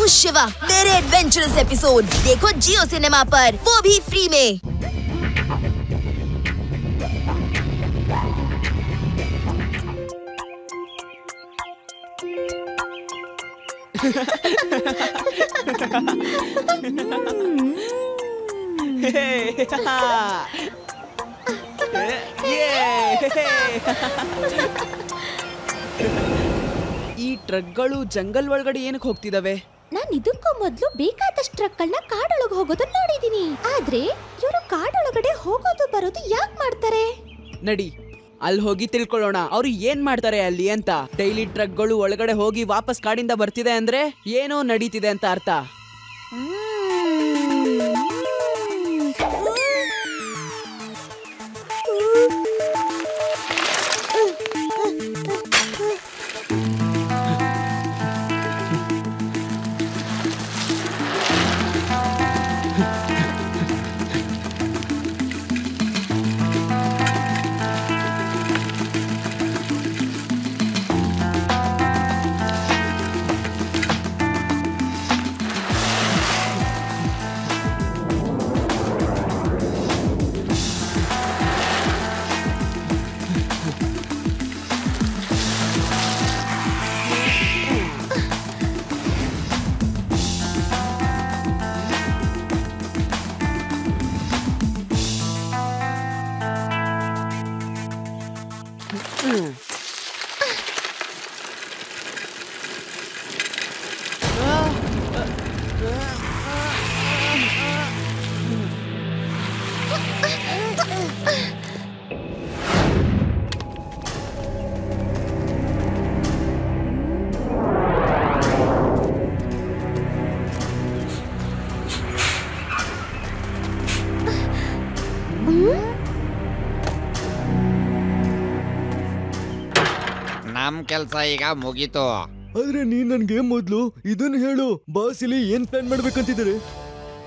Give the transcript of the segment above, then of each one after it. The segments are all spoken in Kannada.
हूँ शिवा। मेरे एडवेंचरस एपिसोड देखो जियो सिनेमा पर, वो भी फ्री में। ಈ ಟ್ರಕ್ಗಳು ಜಂಗಲ್ ಒಳಗಡೆ ಏನಕ್ಕೆ ಹೋಗ್ತಿದಾವೆ? ನಾನು ಇದಕ್ಕೂ ಮೊದಲು ಬೇಕಾದಷ್ಟು ಟ್ರಕ್ಗಳನ್ನ ಕಾಡೊಳಗೆ ಹೋಗೋದನ್ನ ನೋಡಿದೀನಿ. ಆದ್ರೆ ಇವರು ಕಾಡೊಳಗಡೆ ಹೋಗೋದು ಬರೋದು ಯಾಕೆ ಮಾಡ್ತಾರೆ? ನಡಿ ಅಲ್ಲಿ ಹೋಗಿ ತಿಳ್ಕೊಳ್ಳೋಣ ಅವ್ರು ಏನ್ ಮಾಡ್ತಾರೆ ಅಲ್ಲಿ ಅಂತ. ಡೈಲಿ ಟ್ರಕ್ಗಳು ಒಳಗಡೆ ಹೋಗಿ ವಾಪಸ್ ಕಾಡಿಂದ ಬರ್ತಿದೆ ಅಂದ್ರೆ ಏನೋ ನಡೀತಿದೆ ಅಂತ ಅರ್ಥ. ನಮ್ ಕೆಲ್ಸ ಈಗ ಮುಗೀತು. ಆದ್ರೆ ನೀನ್ ನನ್ಗೆ ಮೊದ್ಲು ಇದನ್ನ ಹೇಳು, ಬಾಸ್ ಇಲ್ಲಿ ಏನ್ ಪ್ಲಾನ್ ಮಾಡ್ಬೇಕಂತಿದ್ದಾರೆ?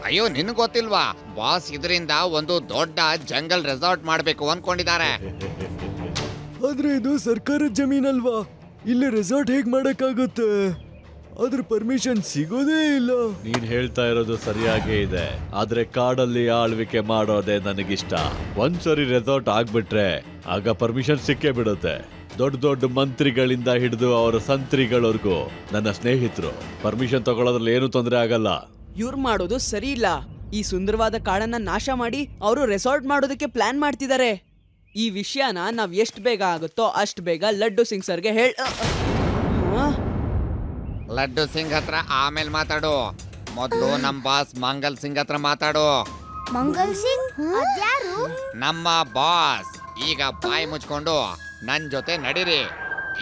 ಅಯ್ಯೋ ನಿನ್ ಗೊತ್ತಿಲ್ವಾ, ಬಾಸ್ ಇದರಿಂದ ಒಂದು ದೊಡ್ಡ ಜಂಗಲ್ ರೆಸಾರ್ಟ್ ಮಾಡ್ಬೇಕು ಅನ್ಕೊಂಡಿದ್ದಾರೆ. ಆದ್ರೆ ಇದು ಸರ್ಕಾರದ ಜಮೀನಲ್ವಾ, ಇಲ್ಲಿ ರೆಸಾರ್ಟ್ ಹೇಗ್ ಮಾಡಕ್ಕಾಗುತ್ತೆ? ಅದ್ರ ಪರ್ಮಿಷನ್ ಸಿಗೋದೇ ಇಲ್ಲ. ನೀನ್ ಹೇಳ್ತಾ ಇರೋದು ಸರಿಯಾಗೇ ಇದೆ, ಆದ್ರೆ ಕಾಡಲ್ಲಿ ಆಳ್ವಿಕೆ ಮಾಡೋದೇ ನನಗಿಷ್ಟ. ಒಂದ್ಸರಿ ರೆಸಾರ್ಟ್ ಆಗ್ಬಿಟ್ರೆ ಆಗ ಪರ್ಮಿಷನ್ ಸಿಕ್ಕೇ ಬಿಡುತ್ತೆ. ದೊಡ್ಡ ದೊಡ್ಡ ಮಂತ್ರಿಗಳಿಂದ ಹಿಡಿದು ಅವರ ಸಂತ್ರಿಗಳವರೆಗೂ ನನ್ನ ಸ್ನೇಹಿತರು. ಪರ್ಮಿಷನ್ ತಗೊಳ್ಳೋದ್ರಲ್ಲಿ ಏನು ತೊಂದರೆ ಆಗಲ್ಲ. ಇವ್ರು ಮಾಡೋದು ಸರಿ ಇಲ್ಲ. ಈ ಸುಂದರವಾದ ಕಾಡನ್ನ ನಾಶ ಮಾಡಿ ಅವರು ರೆಸಾರ್ಟ್ ಮಾಡೋದಕ್ಕೆ ಪ್ಲಾನ್ ಮಾಡ್ತಿದ್ದಾರೆ. ಈ ವಿಷಯನ ನಾವ್ ಎಷ್ಟು ಬೇಗ ಆಗುತ್ತೋ ಅಷ್ಟು ಬೇಗ ಲಡ್ಡು ಸಿಂಗ್ ಸರ್ಗೆ ಲಡ್ಡು ಸಿಂಗ್ ಹತ್ರ ಆಮೇಲೆ ಮಾತಾಡು. ಮೊದ್ಲು ನಮ್ ಬಾಸ್ ಮಂಗಲ್ ಸಿಂಗ್ ಹತ್ರ ಮಾತಾಡು. ಮಂಗಲ್ ಸಿಂಗ್ ಯಾರು? ನಮ್ಮ ಬಾಸ್. ಈಗ ಬಾಯಿ ಮುಚ್ಕೊಂಡು ನನ್ ಜೊತೆ ನಡೀರಿ,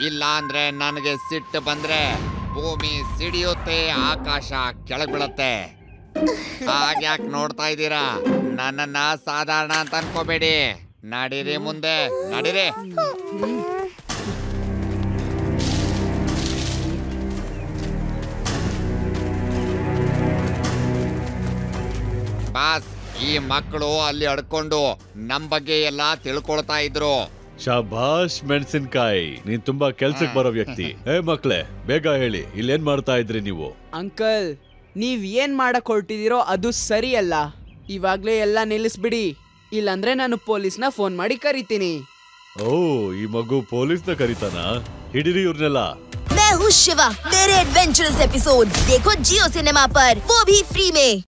ಇಲ್ಲ ಅಂದ್ರೆ ನನಗೆ ಸಿಟ್ಟು ಬಂದ್ರೆ ಭೂಮಿ ಸಿಡಿಯುತ್ತೆ, ಆಕಾಶ ಕೆಳಗ್ ಬೀಳುತ್ತೆ. ಹಾಗ್ಯಾಕ್ ನೋಡ್ತಾ ಇದ್ದೀರಾ? ನನ್ನನ್ನ ಸಾಧಾರಣ ಅಂತ ಅನ್ಕೋಬೇಡಿ. ನಡೀರಿ ಮುಂದೆ, ನಡೀರಿ. ಬಾಸ್, ಈ ಮಕ್ಕಳು ಅಲ್ಲಿ ಅಡ್ಕೊಂಡು ನಮ್ ಬಗ್ಗೆ ಎಲ್ಲ ತಿಳ್ಕೊಳ್ತಾ ಇದ್ರು. ಶಭಾಷ್ ಮೆಣಸಿನ್ಕಾಯಿ, ನೀನ್ ತುಂಬಾ ಕೆಲ್ಸಕ್ಕೆ ಬರೋ ವ್ಯಕ್ತಿ. ಮಕ್ಳೇ ಬೇಗ ಹೇಳಿ, ಇಲ್ಲೇನ್ ಮಾಡ್ತಾ ಇದ್ರಿ ನೀವು? ಅಂಕಲ್, ನೀವ್ ಏನ್ ಮಾಡಕ್ ಹೊರಟಿದಿರೋ ಅದು ಸರಿ ಅಲ್ಲ. ಇವಾಗ್ಲೇ ಎಲ್ಲ ನಿಲ್ಲಿಸ್ಬಿಡಿ, ಇಲ್ಲಾಂದ್ರೆ ನಾನು ಪೊಲೀಸ್ನ ಫೋನ್ ಮಾಡಿ ಕರಿತೀನಿ. ಓ, ಈ ಮಗು ಪೊಲೀಸ್ನ ಕರೀತಾನ? ಹಿಡಿರಿ ಇವ್ರನ್ನೆಲ್ಲ. मैं हूँ शिवा। मेरे एडवेंचरस एपिसोड देखो जियो सिनेमा पर, वो भी फ्री में।